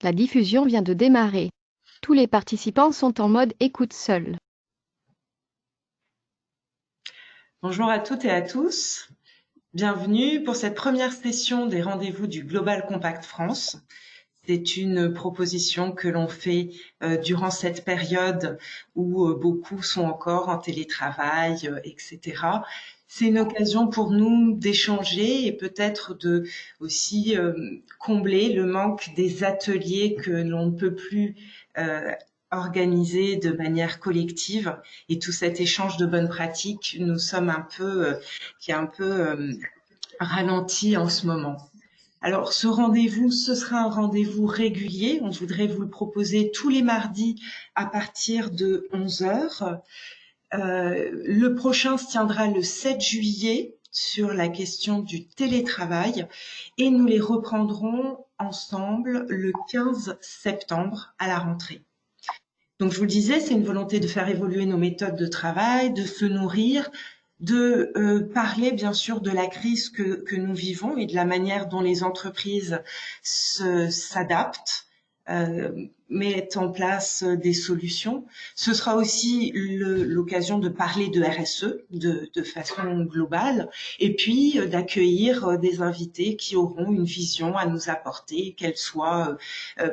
La diffusion vient de démarrer. Tous les participants sont en mode écoute seul. Bonjour à toutes et à tous. Bienvenue pour cette première session des rendez-vous du Global Compact France. C'est une proposition que l'on fait durant cette période où beaucoup sont encore en télétravail, etc. C'est une occasion pour nous d'échanger et peut-être de aussi combler le manque des ateliers que l'on ne peut plus organiser de manière collective. Et tout cet échange de bonnes pratiques, nous sommes qui est un peu ralenti en ce moment. Alors, ce rendez-vous, ce sera un rendez-vous régulier. On voudrait vous le proposer tous les mardis à partir de 11 heures. Le prochain se tiendra le 7 juillet sur la question du télétravail et nous les reprendrons ensemble le 15 septembre à la rentrée. Donc, je vous le disais, c'est une volonté de faire évoluer nos méthodes de travail, de se nourrir, de parler bien sûr de la crise que nous vivons et de la manière dont les entreprises s'adaptent, mettent en place des solutions. Ce sera aussi l'occasion de parler de RSE de façon globale et puis d'accueillir des invités qui auront une vision à nous apporter, qu'elle soit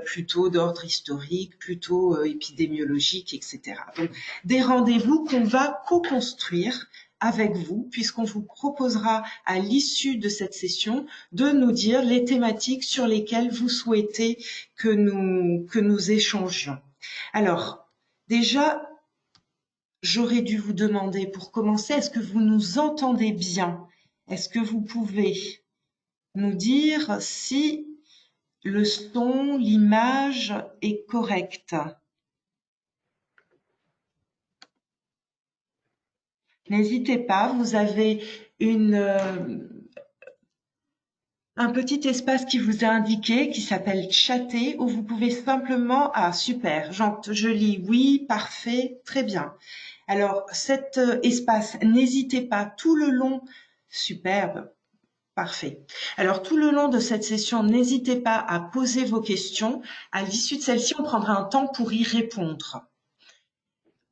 plutôt d'ordre historique, plutôt épidémiologique, etc. Donc, des rendez-vous qu'on va co-construire avec vous, puisqu'on vous proposera à l'issue de cette session de nous dire les thématiques sur lesquelles vous souhaitez que nous échangions. Alors, déjà, j'aurais dû vous demander pour commencer, est-ce que vous nous entendez bien? Est-ce que vous pouvez nous dire si le son, l'image est correcte? N'hésitez pas, vous avez un petit espace qui vous est indiqué qui s'appelle chatter où vous pouvez simplement, ah super, je lis oui, parfait, très bien. Alors cet espace, n'hésitez pas tout le long, superbe, parfait. Alors tout le long de cette session, n'hésitez pas à poser vos questions. À l'issue de celle-ci, on prendra un temps pour y répondre.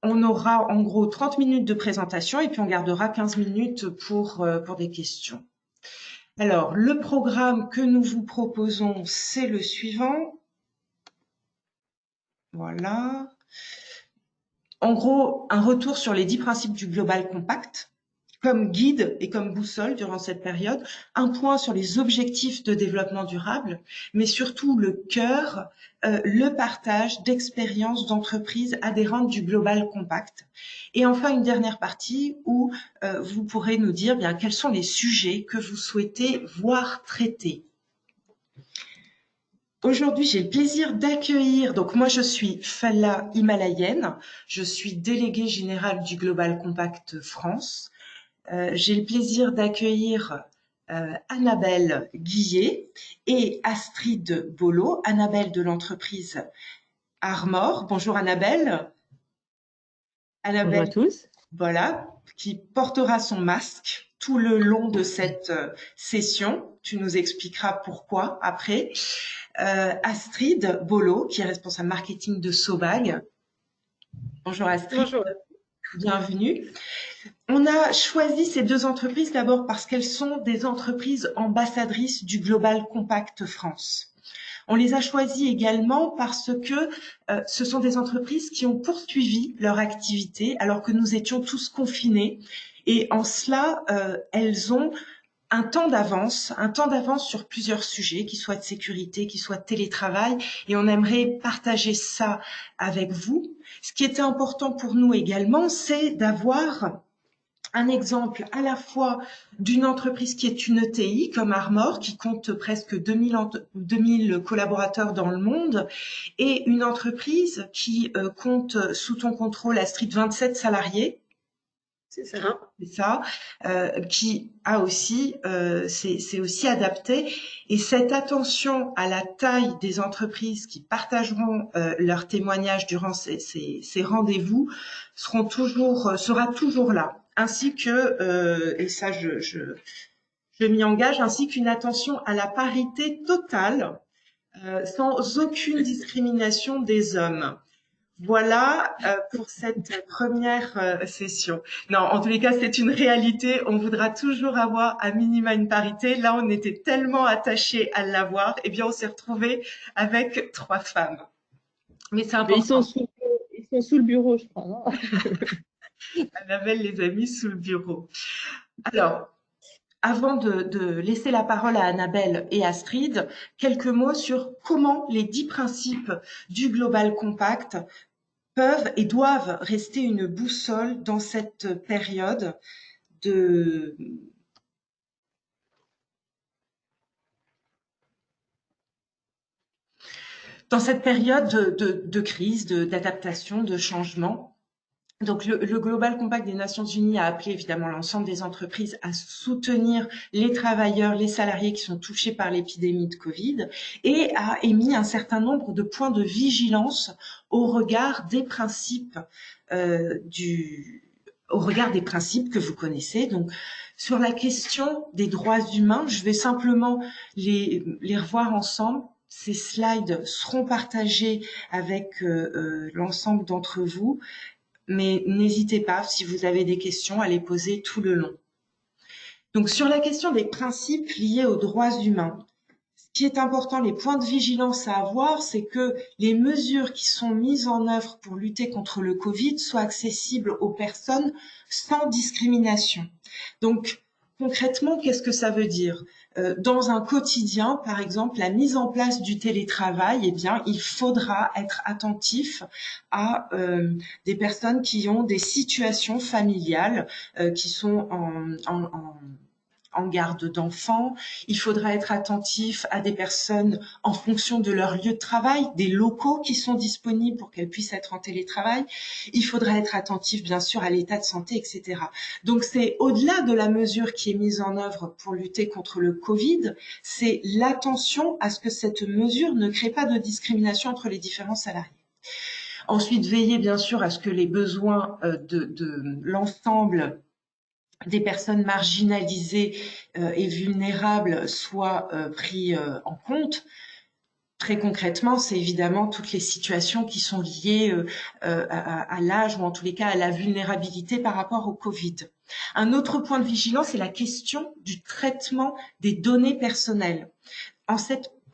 On aura en gros 30 minutes de présentation et puis on gardera 15 minutes pour des questions. Alors, le programme que nous vous proposons, c'est le suivant. Voilà. En gros, un retour sur les 10 principes du Global Compact, comme guide et comme boussole durant cette période, un point sur les objectifs de développement durable, mais surtout le cœur, le partage d'expériences d'entreprises adhérentes du Global Compact. Et enfin, une dernière partie où vous pourrez nous dire bien quels sont les sujets que vous souhaitez voir traités. Aujourd'hui, j'ai le plaisir d'accueillir, donc moi je suis Falla Himalayenne, je suis déléguée générale du Global Compact France. J'ai le plaisir d'accueillir Annabelle Guillet et Astrid Bolo, Annabelle de l'entreprise Armor. Bonjour Annabelle. Bonjour à tous. Voilà, qui portera son masque tout le long de cette session. Tu nous expliqueras pourquoi après. Astrid Bolo, qui est responsable marketing de Sovag. Bonjour Astrid. Bonjour. Bienvenue. On a choisi ces deux entreprises d'abord parce qu'elles sont des entreprises ambassadrices du Global Compact France. On les a choisies également parce que ce sont des entreprises qui ont poursuivi leur activité alors que nous étions tous confinés. Et en cela, elles ont un temps d'avance sur plusieurs sujets, qui soient de sécurité, qui soient de télétravail, et on aimerait partager ça avec vous. Ce qui était important pour nous également, c'est d'avoir un exemple à la fois d'une entreprise qui est une ETI comme Armor, qui compte presque 2000 collaborateurs dans le monde, et une entreprise qui compte sous ton contrôle, Astrid, 27 salariés. C'est ça. C'est ça, qui a aussi, c'est aussi adapté. Et cette attention à la taille des entreprises qui partageront leurs témoignages durant ces rendez-vous sera toujours là, ainsi que, et ça je m'y engage, ainsi qu'une attention à la parité totale sans aucune discrimination des hommes. Voilà pour cette première session. Non, en tous les cas, c'est une réalité. On voudra toujours avoir à minima une parité. Là, on était tellement attachés à l'avoir. Eh bien, on s'est retrouvés avec 3 femmes. Mais c'est important. Ils sont sous le bureau, je crois, non? Annabelle les a mis sous le bureau. Alors, avant de laisser la parole à Annabelle et Astrid, quelques mots sur comment les 10 principes du Global Compact peuvent et doivent rester une boussole dans cette période de crise, d'adaptation, de changement. Donc, le Global Compact des Nations Unies a appelé évidemment l'ensemble des entreprises à soutenir les travailleurs, les salariés qui sont touchés par l'épidémie de Covid et a émis un certain nombre de points de vigilance au regard des principes que vous connaissez. Donc, sur la question des droits humains, je vais simplement les revoir ensemble. Ces slides seront partagés avec l'ensemble d'entre vous. Mais n'hésitez pas, si vous avez des questions, à les poser tout le long. Donc, sur la question des principes liés aux droits humains, ce qui est important, les points de vigilance à avoir, c'est que les mesures qui sont mises en œuvre pour lutter contre le Covid soient accessibles aux personnes sans discrimination. Donc, concrètement, qu'est-ce que ça veut dire ? Dans un quotidien, par exemple, la mise en place du télétravail, eh bien, il faudra être attentif à des personnes qui ont des situations familiales, qui sont en garde d'enfants. Il faudra être attentif à des personnes en fonction de leur lieu de travail, des locaux qui sont disponibles pour qu'elles puissent être en télétravail. Il faudra être attentif, bien sûr, à l'état de santé, etc. Donc, c'est au-delà de la mesure qui est mise en œuvre pour lutter contre le Covid, c'est l'attention à ce que cette mesure ne crée pas de discrimination entre les différents salariés. Ensuite, veiller, bien sûr, à ce que les besoins de l'ensemble des personnes marginalisées et vulnérables soient pris en compte. Très concrètement, c'est évidemment toutes les situations qui sont liées à l'âge ou en tous les cas à la vulnérabilité par rapport au Covid. Un autre point de vigilance est la question du traitement des données personnelles.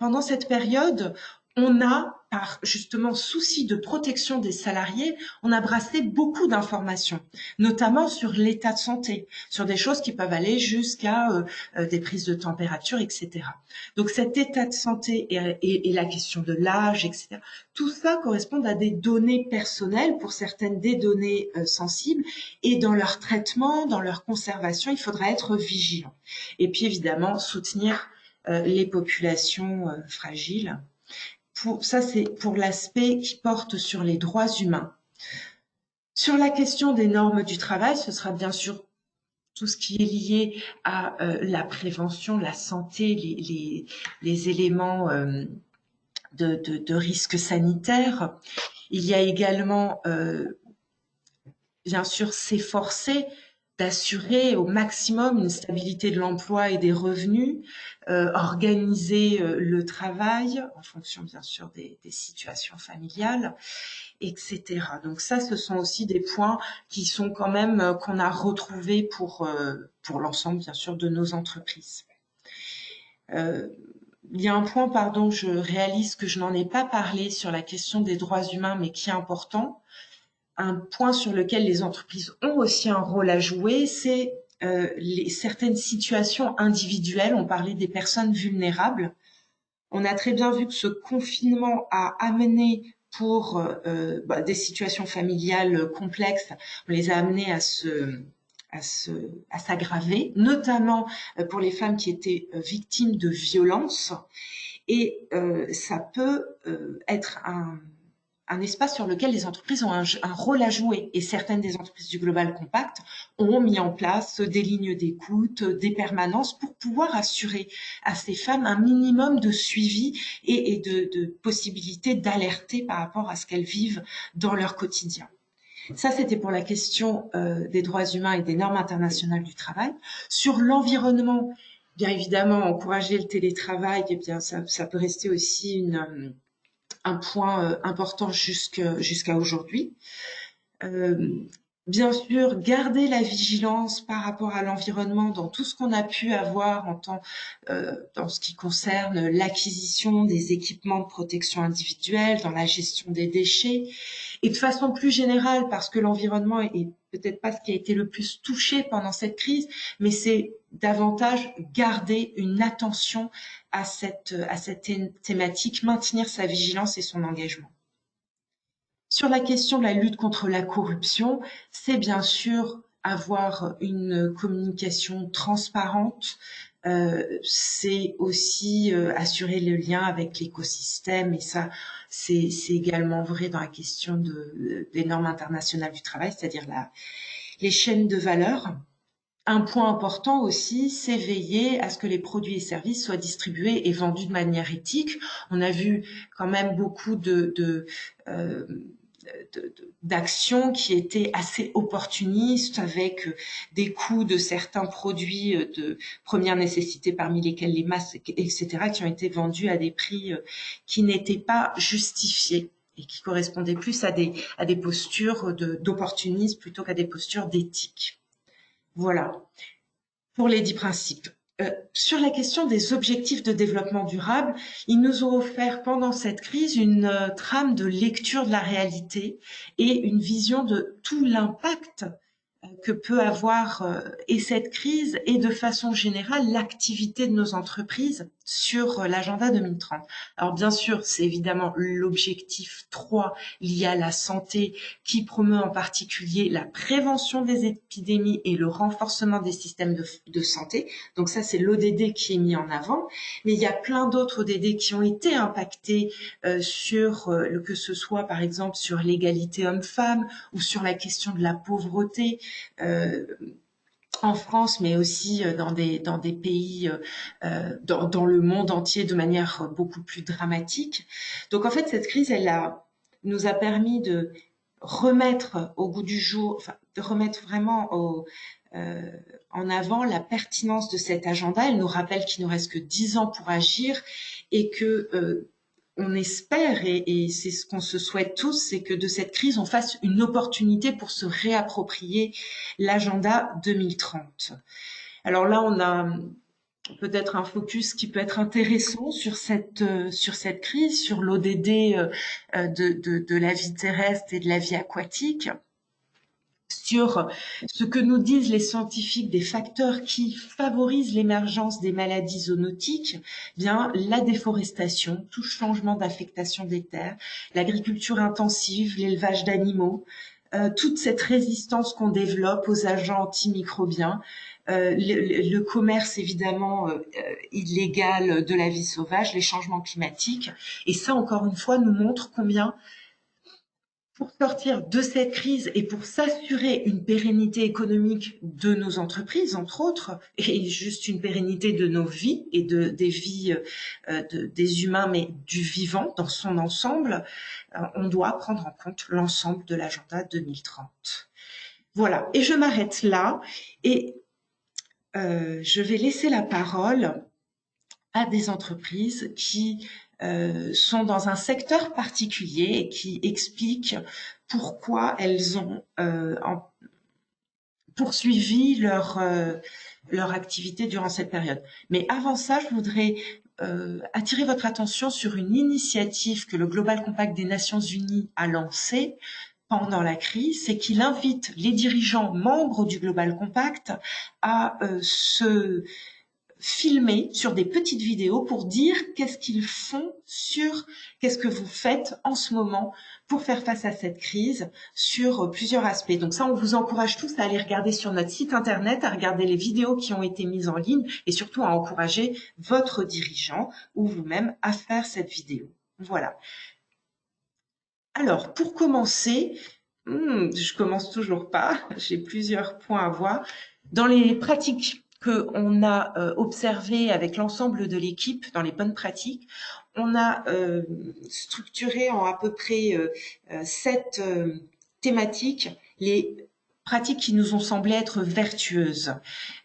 Pendant cette période, on a, par justement souci de protection des salariés, on a brassé beaucoup d'informations, notamment sur l'état de santé, sur des choses qui peuvent aller jusqu'à des prises de température, etc. Donc cet état de santé et la question de l'âge, etc., tout ça correspond à des données personnelles, pour certaines des données sensibles, et dans leur traitement, dans leur conservation, il faudra être vigilant. Et puis évidemment, soutenir les populations fragiles. Ça, c'est pour l'aspect qui porte sur les droits humains. Sur la question des normes du travail, ce sera bien sûr tout ce qui est lié à la prévention, la santé, les éléments de risque sanitaire. Il y a également, bien sûr, s'efforcer d'assurer au maximum une stabilité de l'emploi et des revenus, organiser le travail en fonction bien sûr des situations familiales, etc. Donc ça, ce sont aussi des points qui sont quand même qu'on a retrouvés pour l'ensemble bien sûr de nos entreprises. Il y a un point, pardon, je réalise que je n'en ai pas parlé sur la question des droits humains, mais qui est important. Un point sur lequel les entreprises ont aussi un rôle à jouer, c'est certaines situations individuelles. On parlait des personnes vulnérables. On a très bien vu que ce confinement a amené pour des situations familiales complexes, on les a amenées à s'aggraver, notamment pour les femmes qui étaient victimes de violences. Et ça peut être un espace sur lequel les entreprises ont un rôle à jouer. Et certaines des entreprises du Global Compact ont mis en place des lignes d'écoute, des permanences pour pouvoir assurer à ces femmes un minimum de suivi et de possibilité d'alerter par rapport à ce qu'elles vivent dans leur quotidien. Ça, c'était pour la question des droits humains et des normes internationales du travail. Sur l'environnement, bien évidemment, encourager le télétravail, eh bien, ça peut rester aussi un point important jusqu'à aujourd'hui. Bien sûr, garder la vigilance par rapport à l'environnement dans tout ce qu'on a pu avoir dans ce qui concerne l'acquisition des équipements de protection individuelle, dans la gestion des déchets, et de façon plus générale, parce que l'environnement est peut-être pas ce qui a été le plus touché pendant cette crise, mais c'est davantage garder une attention à cette thématique, maintenir sa vigilance et son engagement. Sur la question de la lutte contre la corruption, c'est bien sûr avoir une communication transparente, c'est aussi assurer le lien avec l'écosystème, et ça, c'est également vrai dans la question des normes internationales du travail, c'est-à-dire les chaînes de valeur. Un point important aussi, c'est veiller à ce que les produits et services soient distribués et vendus de manière éthique. On a vu quand même beaucoup d'actions qui étaient assez opportunistes, avec des coûts de certains produits de première nécessité, parmi lesquels les masques, etc., qui ont été vendus à des prix qui n'étaient pas justifiés et qui correspondaient plus à des postures d'opportunisme plutôt qu'à des postures d'éthique. Voilà pour les 10 principes. Sur la question des objectifs de développement durable, ils nous ont offert pendant cette crise une trame de lecture de la réalité et une vision de tout l'impact que peut avoir et cette crise et de façon générale l'activité de nos entreprises sur l'agenda 2030. Alors bien sûr, c'est évidemment l'objectif 3 lié à la santé qui promeut en particulier la prévention des épidémies et le renforcement des systèmes de santé. Donc ça, c'est l'ODD qui est mis en avant. Mais il y a plein d'autres ODD qui ont été impactés que ce soit par exemple sur l'égalité homme-femme ou sur la question de la pauvreté, en France, mais aussi dans des pays, dans le monde entier de manière beaucoup plus dramatique. Donc en fait, cette crise, nous a permis de remettre au goût du jour, enfin, de remettre vraiment en avant la pertinence de cet agenda. Elle nous rappelle qu'il nous reste que 10 ans pour agir et que on espère, et c'est ce qu'on se souhaite tous, c'est que de cette crise, on fasse une opportunité pour se réapproprier l'agenda 2030. Alors là, on a peut-être un focus qui peut être intéressant sur cette crise, sur l'ODD de la vie terrestre et de la vie aquatique, sur ce que nous disent les scientifiques des facteurs qui favorisent l'émergence des maladies zoonotiques, bien la déforestation, tout changement d'affectation des terres, l'agriculture intensive, l'élevage d'animaux, toute cette résistance qu'on développe aux agents antimicrobiens, le commerce évidemment illégal de la vie sauvage, les changements climatiques. Et ça, encore une fois, nous montre combien, pour sortir de cette crise et pour s'assurer une pérennité économique de nos entreprises, entre autres, et juste une pérennité de nos vies et des vies des humains, mais du vivant dans son ensemble, on doit prendre en compte l'ensemble de l'agenda 2030. Voilà, et je m'arrête là et je vais laisser la parole à des entreprises qui sont dans un secteur particulier et qui expliquent pourquoi elles ont poursuivi leur activité durant cette période. Mais avant ça, je voudrais attirer votre attention sur une initiative que le Global Compact des Nations Unies a lancée pendant la crise, c'est qu'il invite les dirigeants membres du Global Compact à se filmer sur des petites vidéos pour dire qu'est-ce qu'ils font qu'est-ce que vous faites en ce moment pour faire face à cette crise sur plusieurs aspects. Donc ça, on vous encourage tous à aller regarder sur notre site internet, à regarder les vidéos qui ont été mises en ligne et surtout à encourager votre dirigeant ou vous-même à faire cette vidéo. Voilà. Alors, pour commencer, je commence toujours pas, j'ai plusieurs points à voir. Dans les pratiques qu'on a observées avec l'ensemble de l'équipe, dans les bonnes pratiques, on a structuré en à peu près 7 thématiques pratiques qui nous ont semblé être vertueuses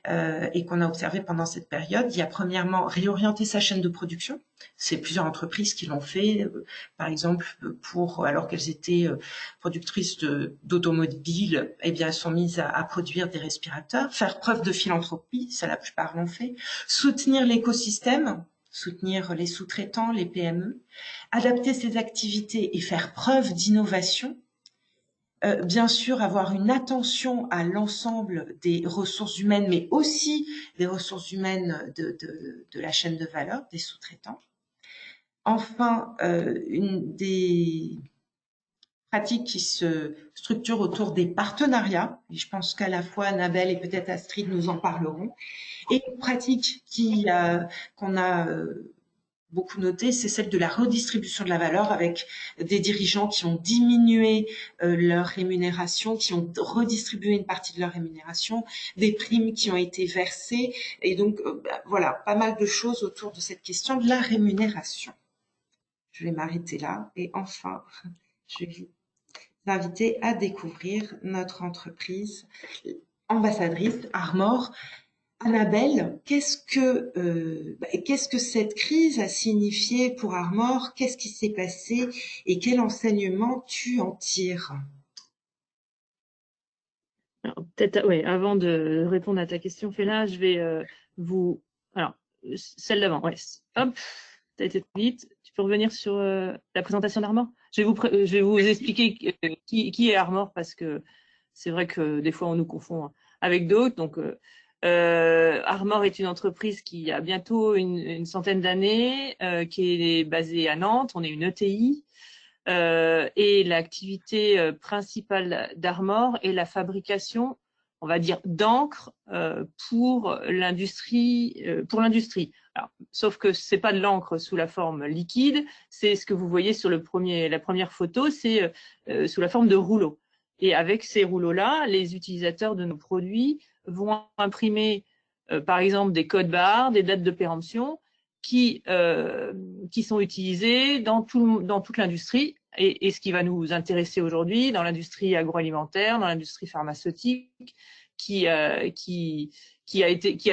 et qu'on a observé pendant cette période. Il y a premièrement réorienter sa chaîne de production. C'est plusieurs entreprises qui l'ont fait, par exemple alors qu'elles étaient productrices d'automobiles, eh bien elles sont mises à produire des respirateurs. Faire preuve de philanthropie, ça la plupart l'ont fait. Soutenir l'écosystème, soutenir les sous-traitants, les PME, adapter ses activités et faire preuve d'innovation. Bien sûr, avoir une attention à l'ensemble des ressources humaines, mais aussi des ressources humaines de la chaîne de valeur, des sous-traitants. Enfin, une des pratiques qui se structurent autour des partenariats, et je pense qu'à la fois Annabelle et peut-être Astrid nous en parleront, et une pratique qu'on a beaucoup noté, c'est celle de la redistribution de la valeur avec des dirigeants qui ont diminué leur rémunération, qui ont redistribué une partie de leur rémunération, des primes qui ont été versées, et donc voilà, pas mal de choses autour de cette question de la rémunération. Je vais m'arrêter là et enfin, je vais vous inviter à découvrir notre entreprise ambassadrice Armor. Annabelle, qu'est-ce que cette crise a signifié pour Armor? Qu'est-ce qui s'est passé et quel enseignement tu en tires? Peut-être, ouais, avant de répondre à ta question, Féla, je vais alors, celle d'avant, ouais. Hop, t'as été trop vite. Tu peux revenir sur la présentation d'Armor? Je vais vous expliquer qui est Armor, parce que c'est vrai que des fois on nous confond avec d'autres. Donc, Armor est une entreprise qui a bientôt une centaine d'années, qui est basée à Nantes. On est une ETI. Et l'activité principale d'Armor est la fabrication, on va dire, d'encre pour l'industrie. Sauf que c'est pas de l'encre sous la forme liquide, c'est ce que vous voyez sur la première photo, c'est sous la forme de rouleaux. Et avec ces rouleaux-là, les utilisateurs de nos produits vont imprimer, par exemple, des codes barres, des dates de péremption, qui sont utilisés dans toute l'industrie, et ce qui va nous intéresser aujourd'hui, dans l'industrie agroalimentaire, dans l'industrie pharmaceutique, qui a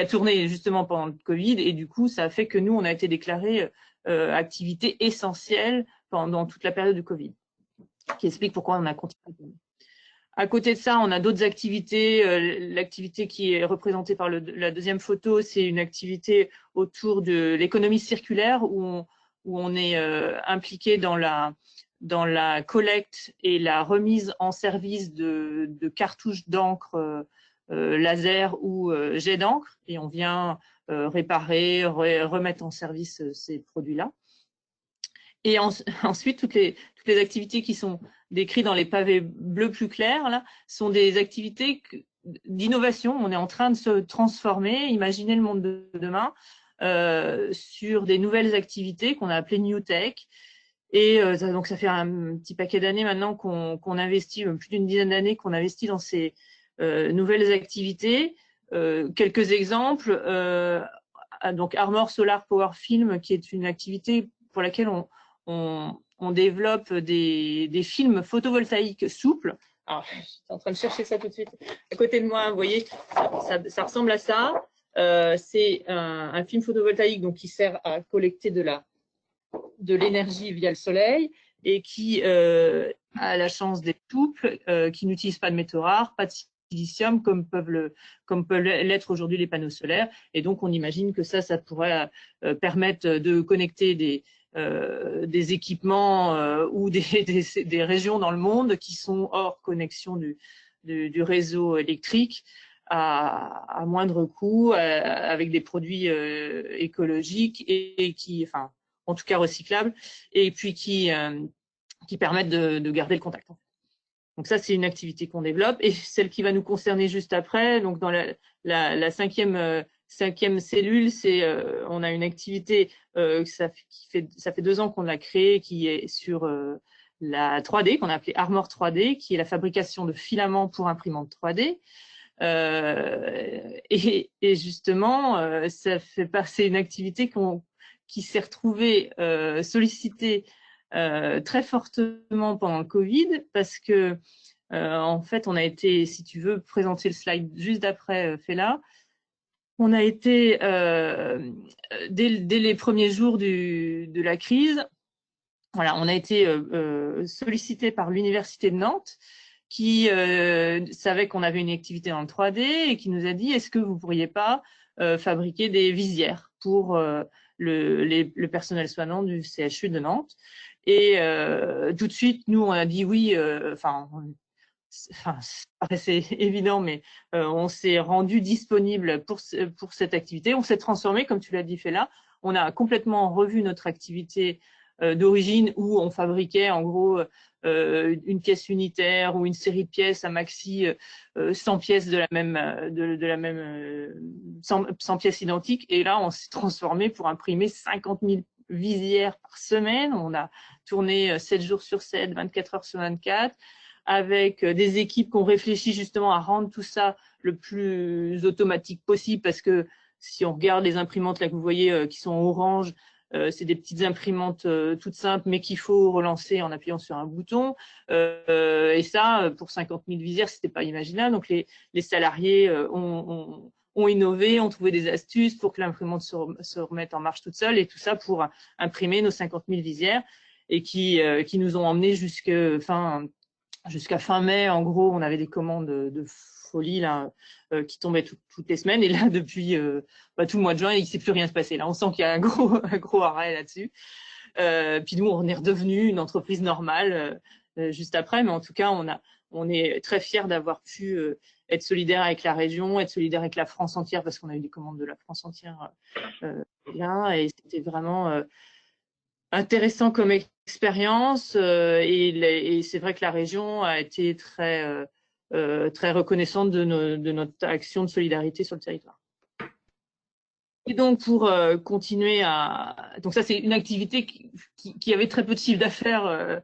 tourné justement pendant le Covid, et du coup, ça a fait que nous, on a été déclaré activité essentielle pendant toute la période du Covid, qui explique pourquoi on a continué. À côté de ça, on a d'autres activités. L'activité qui est représentée par la deuxième photo, c'est une activité autour de l'économie circulaire où on est impliqué dans la collecte et la remise en service de cartouches d'encre laser ou jet d'encre, et on vient réparer, remettre en service ces produits-là. Et ensuite, toutes les activités qui sont décrites dans les pavés bleus plus clairs, là, sont des activités d'innovation. On est en train de se transformer, imaginer le monde de demain, sur des nouvelles activités qu'on a appelées New Tech. Et donc, ça fait un petit paquet d'années maintenant qu'on investit, plus d'une dizaine d'années qu'on investit dans ces nouvelles activités. Quelques exemples. Donc, Armor Solar Power Film, qui est une activité pour laquelle on développe des films photovoltaïques souples. Alors, je suis en train de chercher ça tout de suite. À côté de moi, vous voyez, ça ressemble à ça. C'est un film photovoltaïque donc, qui sert à collecter de l'énergie via le soleil et qui a la chance d'être souple, qui n'utilise pas de métaux rares, pas de silicium comme peuvent l'être aujourd'hui les panneaux solaires. Et donc, on imagine que ça pourrait permettre de connecter des équipements ou des régions dans le monde qui sont hors connexion du réseau électrique à moindre coût, avec des produits écologiques et qui, enfin, en tout cas recyclables, et puis qui permettent de garder le contact. Donc ça, c'est une activité qu'on développe, et celle qui va nous concerner juste après, donc dans la cinquième cellule, on a une activité ça fait 2 ans qu'on l'a créée, qui est sur la 3D, qu'on a appelée Armor 3D, qui est la fabrication de filaments pour imprimantes 3D. Et justement, c'est une activité qui s'est retrouvée sollicitée très fortement pendant le Covid, parce que En fait, on a été, si tu veux présenter le slide juste d'après, Fela, on a été, dès les premiers jours de la crise, voilà, on a été sollicité par l'Université de Nantes qui savait qu'on avait une activité dans le 3D et qui nous a dit, est-ce que vous ne pourriez pas fabriquer des visières pour le personnel soignant du CHU de Nantes. Et tout de suite, nous, on a dit oui, ça paraissait évident, mais on s'est rendu disponible pour cette activité. On s'est transformé, comme tu l'as dit, Fela. On a complètement revu notre activité d'origine où on fabriquait en gros une pièce unitaire ou une série de pièces à maxi 100 pièces de la même 100 pièces identiques. Et là, on s'est transformé pour imprimer 50 000 visières par semaine. On a tourné 7 jours sur 7, 24 heures sur 24, avec des équipes qui ont réfléchi justement à rendre tout ça le plus automatique possible, parce que si on regarde les imprimantes là que vous voyez qui sont orange, c'est des petites imprimantes toutes simples, mais qu'il faut relancer en appuyant sur un bouton. Et ça, pour 50 000 visières, c'était pas imaginable. Donc les salariés ont innové, ont trouvé des astuces pour que l'imprimante se remette en marche toute seule, et tout ça pour imprimer nos 50 000 visières, et qui nous ont emmenés jusqu'à fin mai. En gros, on avait des commandes de folie là, qui tombaient toutes les semaines. Et là, depuis tout le mois de juin, il ne s'est plus rien se passer. Là, on sent qu'il y a un gros arrêt là-dessus. Puis nous, on est redevenu une entreprise normale juste après. Mais en tout cas, on est très fiers d'avoir pu être solidaire avec la région, être solidaire avec la France entière, parce qu'on a eu des commandes de la France entière là. Et c'était vraiment intéressant comme expérience, et c'est vrai que la région a été très reconnaissante de notre action de solidarité sur le territoire. Et donc pour continuer donc ça c'est une activité qui avait très peu de chiffre d'affaires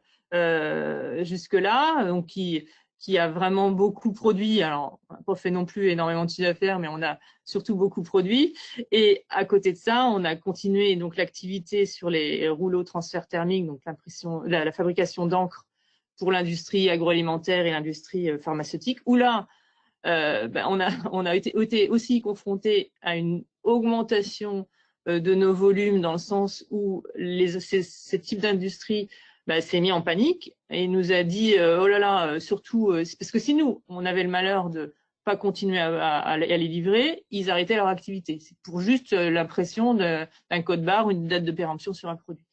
jusque-là, donc qui a vraiment beaucoup produit. Alors, on n'a pas fait non plus énormément de chiffre d'affaires, mais on a surtout beaucoup produit. Et à côté de ça, on a continué donc l'activité sur les rouleaux transfert thermique, donc la fabrication d'encre pour l'industrie agroalimentaire et l'industrie pharmaceutique, où là, on a été aussi confronté à une augmentation de nos volumes, dans le sens où ces types d'industries s'est mis en panique et nous a dit oh là là, surtout parce que si nous on avait le malheur de pas continuer à les livrer, ils arrêtaient leur activité. C'est pour juste l'impression d'un code barre ou une date de péremption sur un produit.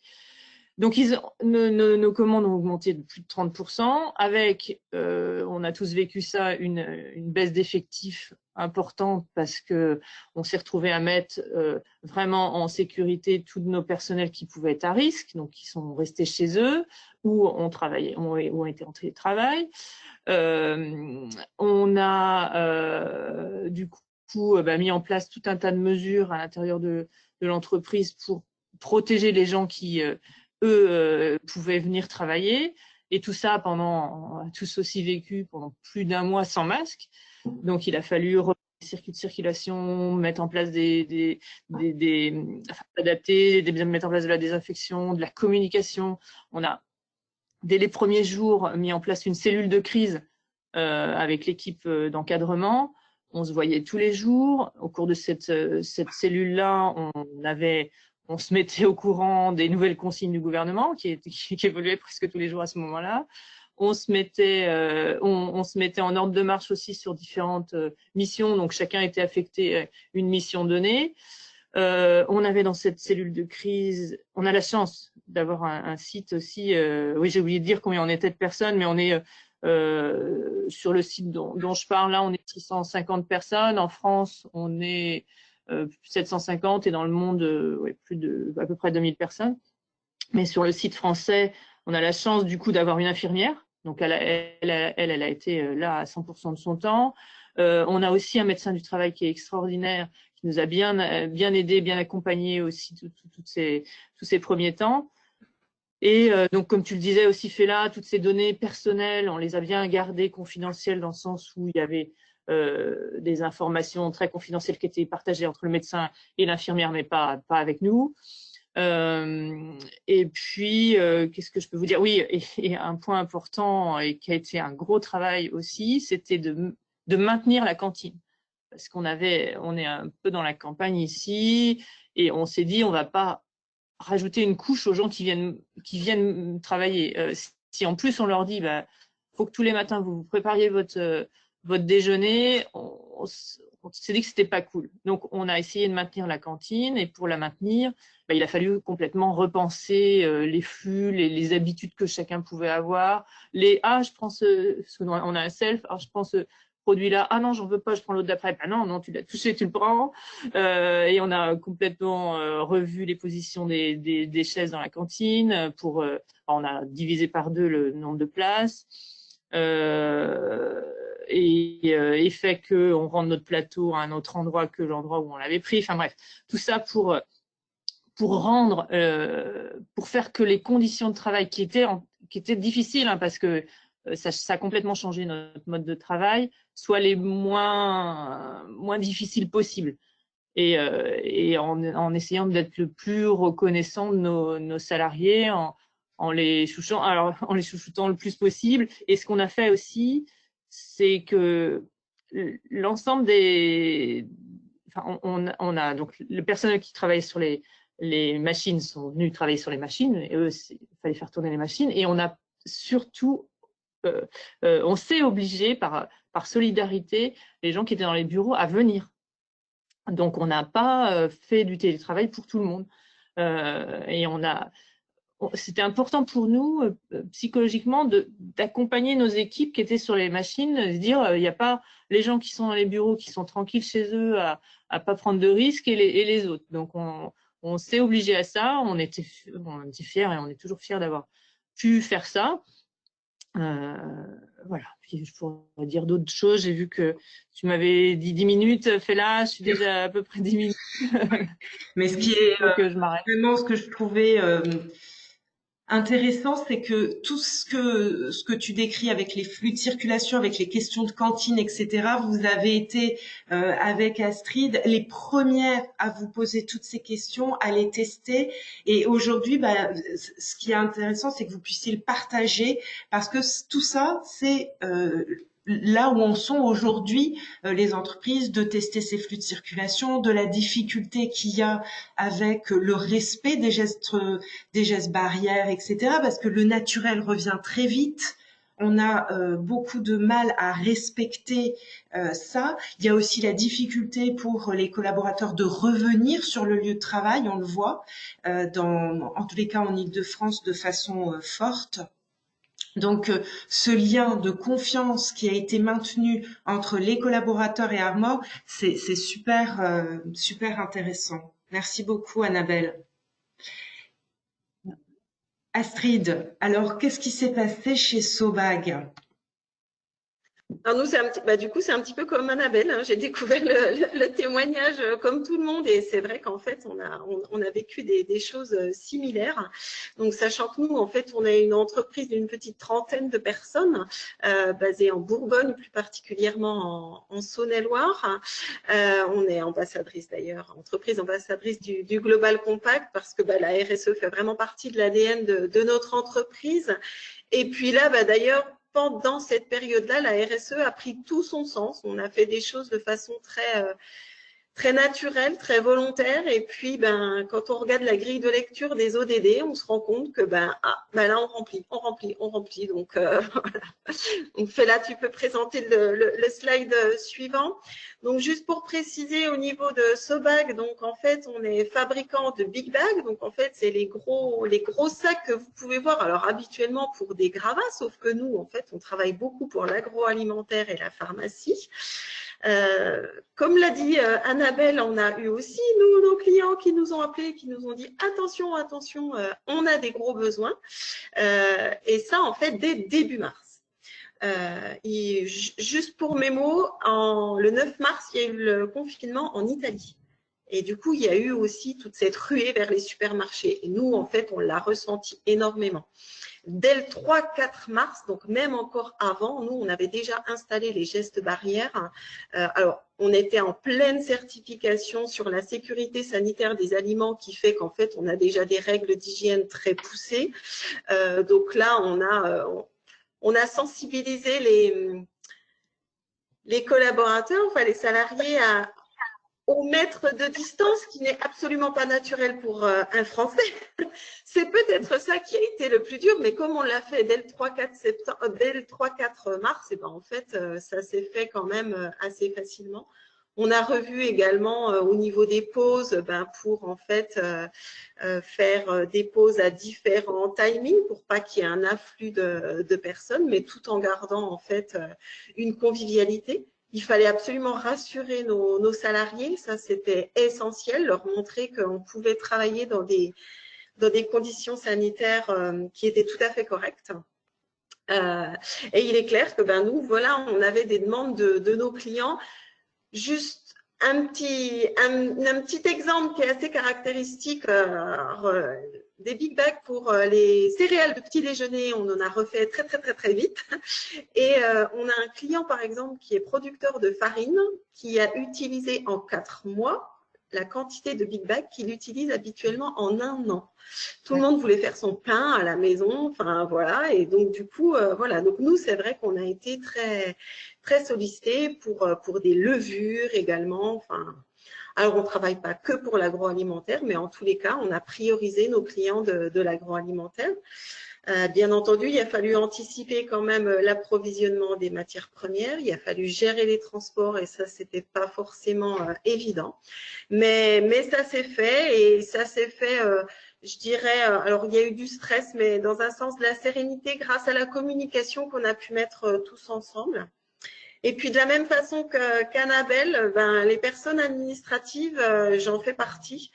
Donc nos commandes ont augmenté de plus de 30%, avec, on a tous vécu ça, une baisse d'effectifs importante, parce que on s'est retrouvé à mettre vraiment en sécurité tous nos personnels qui pouvaient être à risque, donc qui sont restés chez eux ou ont été en télétravail. On a du coup mis en place tout un tas de mesures à l'intérieur de l'entreprise pour protéger les gens qui eux pouvaient venir travailler, et tout ça on a tous aussi vécu pendant plus d'un mois sans masque. Donc il a fallu remettre des circuits de circulation, mettre en place adapter, mettre en place de la désinfection, de la communication. On a dès les premiers jours mis en place une cellule de crise avec l'équipe d'encadrement. On se voyait tous les jours. Au cours de cette cellule-là, on se mettait au courant des nouvelles consignes du gouvernement qui évoluaient presque tous les jours à ce moment-là. On se mettait en ordre de marche aussi sur différentes missions. Donc chacun était affecté à une mission donnée. On avait dans cette cellule de crise, on a la chance d'avoir un site aussi. Oui, j'ai oublié de dire combien on était de personnes, mais on est sur le site dont je parle là, on est 650 personnes. En France, on est 750, et dans le monde, à peu près 2000 personnes. Mais sur le site français, on a la chance du coup d'avoir une infirmière. Donc elle a été là à 100% de son temps. On a aussi un médecin du travail qui est extraordinaire, qui nous a bien aidé, bien accompagné aussi tous ces premiers temps. Et donc, comme tu le disais aussi, Fela, toutes ces données personnelles, on les a bien gardées confidentielles, dans le sens où il y avait des informations très confidentielles qui étaient partagées entre le médecin et l'infirmière, mais pas avec nous. Et puis, qu'est-ce que je peux vous dire? Oui, et un point important et qui a été un gros travail aussi, c'était de maintenir la cantine. Parce on est un peu dans la campagne ici, et on s'est dit, on va pas rajouter une couche aux gens qui viennent travailler. Si en plus on leur dit, bah, faut que tous les matins vous prépariez votre déjeuner, on s'est dit que c'était pas cool. Donc on a essayé de maintenir la cantine, et pour la maintenir, bah, il a fallu complètement repenser les flux, les habitudes que chacun pouvait avoir. Je prends on a un self, je prends ce produit-là, ah non, j'en veux pas, je prends l'autre d'après. Ah non, tu l'as touché, tu le prends. Et on a complètement revu les positions des chaises dans la cantine. On a divisé par 2 le nombre de places. Et fait qu'on rende notre plateau à un autre endroit que l'endroit où on l'avait pris. Enfin bref, tout ça pour faire que les conditions de travail qui étaient difficiles, hein, parce que ça a complètement changé notre mode de travail, soient les moins difficiles possibles. Et en essayant d'être le plus reconnaissant de nos salariés, en les chouchoutant le plus possible. Et ce qu'on a fait aussi, c'est que l'ensemble on a donc le personnel qui travaille sur les machines sont venus travailler sur les machines, et eux, il fallait faire tourner les machines. Et on a surtout, on s'est obligé par solidarité, les gens qui étaient dans les bureaux à venir. Donc, on n'a pas fait du télétravail pour tout le monde. Et c'était important pour nous, psychologiquement, d'accompagner nos équipes qui étaient sur les machines, de se dire, il n'y a pas les gens qui sont dans les bureaux, qui sont tranquilles chez eux, à pas prendre de risques, et les autres. Donc, on s'est obligé à ça. On était fiers, et on est toujours fiers d'avoir pu faire ça. Voilà. Puis je pourrais dire d'autres choses. J'ai vu que tu m'avais dit 10 minutes. Fais-la, je suis déjà à peu près 10 minutes. Mais ce qui est je m'arrête. vraiment ce que je trouvais intéressant, c'est que tout ce que tu décris avec les flux de circulation, avec les questions de cantine, etc., vous avez été avec Astrid les premières à vous poser toutes ces questions, à les tester. Et aujourd'hui, ce qui est intéressant, c'est que vous puissiez le partager, parce que tout ça, c'est là où en sont aujourd'hui les entreprises, de tester ces flux de circulation, de la difficulté qu'il y a avec le respect des gestes barrières, etc. Parce que le naturel revient très vite. On a beaucoup de mal à respecter ça. Il y a aussi la difficulté pour les collaborateurs de revenir sur le lieu de travail, on le voit, en tous les cas en Île-de-France, de façon forte. Donc, ce lien de confiance qui a été maintenu entre les collaborateurs et Armor, c'est super, super intéressant. Merci beaucoup, Annabelle. Astrid, alors qu'est-ce qui s'est passé chez Sobag? Alors nous, du coup, c'est un petit peu comme Annabelle, hein. J'ai découvert le témoignage comme tout le monde, et c'est vrai qu'en fait, on a vécu des choses similaires. Donc, sachant que nous, en fait, on est une entreprise d'une petite trentaine de personnes, basée en Bourgogne, plus particulièrement en Saône-et-Loire. On est ambassadrice d'ailleurs, entreprise ambassadrice du Global Compact, parce que la RSE fait vraiment partie de l'ADN de notre entreprise. Et puis là, d'ailleurs, pendant cette période-là, la RSE a pris tout son sens. On a fait des choses de façon très naturelle, très volontaire. Et puis, quand on regarde la grille de lecture des ODD, on se rend compte que là, on remplit. Donc, voilà. Donc, Fela, tu peux présenter le slide suivant. Donc, juste pour préciser au niveau de Sobag, donc en fait, on est fabricant de big bags. Donc, en fait, c'est les gros sacs que vous pouvez voir. Alors, habituellement pour des gravats, sauf que nous, en fait, on travaille beaucoup pour l'agroalimentaire et la pharmacie. Comme l'a dit Annabelle, on a eu aussi nos clients qui nous ont appelés, qui nous ont dit attention, on a des gros besoins. Et ça, en fait, dès début mars. Et juste pour mes mots, le 9 mars, il y a eu le confinement en Italie. Et du coup, il y a eu aussi toute cette ruée vers les supermarchés. Et nous, en fait, on l'a ressenti énormément. dès le 3-4 mars, donc même encore avant, nous, on avait déjà installé les gestes barrières. Alors, on était en pleine certification sur la sécurité sanitaire des aliments qui fait qu'en fait, on a déjà des règles d'hygiène très poussées. Donc là, on a sensibilisé les collaborateurs, enfin les salariés au mètre de distance qui n'est absolument pas naturel pour un Français. C'est peut-être ça qui a été le plus dur, mais comme on l'a fait dès le 3-4 mars, et ben en fait, ça s'est fait quand même assez facilement. On a revu également au niveau des pauses, pour en fait faire des pauses à différents timings pour pas qu'il y ait un afflux de personnes, mais tout en gardant en fait une convivialité. Il fallait absolument rassurer nos salariés, ça c'était essentiel, leur montrer qu'on pouvait travailler dans des conditions sanitaires qui étaient tout à fait correctes. Et il est clair que nous, voilà, on avait des demandes de nos clients. Juste un petit exemple qui est assez caractéristique des Big Bags pour les céréales de petit déjeuner, on en a refait très vite. Et on a un client, par exemple, qui est producteur de farine, qui a utilisé en 4 mois la quantité de Big Bag qu'il utilise habituellement en 1 an. Tout le monde voulait faire son pain à la maison, enfin voilà. Et donc du coup, voilà. Donc nous, c'est vrai qu'on a été très sollicités pour des levures également. Enfin, alors on ne travaille pas que pour l'agroalimentaire, mais en tous les cas, on a priorisé nos clients de l'agroalimentaire. Bien entendu, il a fallu anticiper quand même l'approvisionnement des matières premières. Il a fallu gérer les transports et ça, c'était pas forcément évident. Mais ça s'est fait et ça s'est fait, je dirais, alors il y a eu du stress, mais dans un sens de la sérénité grâce à la communication qu'on a pu mettre tous ensemble. Et puis de la même façon qu'Annabelle, les personnes administratives, j'en fais partie.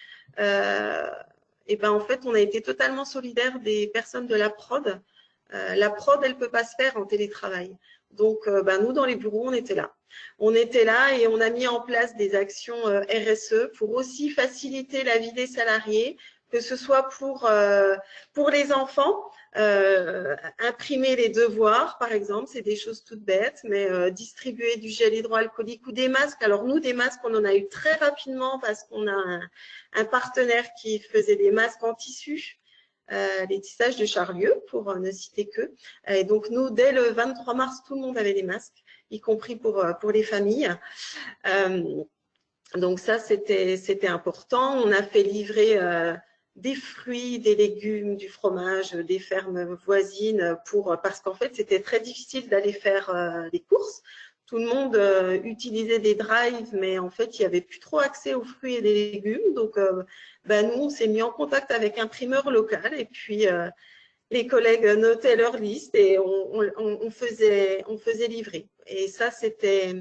Et en fait, on a été totalement solidaires des personnes de la prod. La prod, elle peut pas se faire en télétravail. Donc, nous, dans les bureaux, on était là. On était là et on a mis en place des actions RSE pour aussi faciliter la vie des salariés, que ce soit pour les enfants, imprimer les devoirs, par exemple, c'est des choses toutes bêtes, mais distribuer du gel hydroalcoolique ou des masques. Alors nous, des masques, on en a eu très rapidement parce qu'on a un partenaire qui faisait des masques en tissu. Les tissages de Charlieu, pour ne citer que. Et donc, nous, dès le 23 mars, tout le monde avait des masques, y compris pour les familles. Donc, ça, c'était important. On a fait livrer des fruits, des légumes, du fromage, des fermes voisines, parce qu'en fait, c'était très difficile d'aller faire des courses. Tout le monde utilisait des drives, mais en fait, il n'y avait plus trop accès aux fruits et des légumes. Donc, nous, on s'est mis en contact avec un primeur local et puis les collègues notaient leur liste et on faisait livrer. Et ça, c'était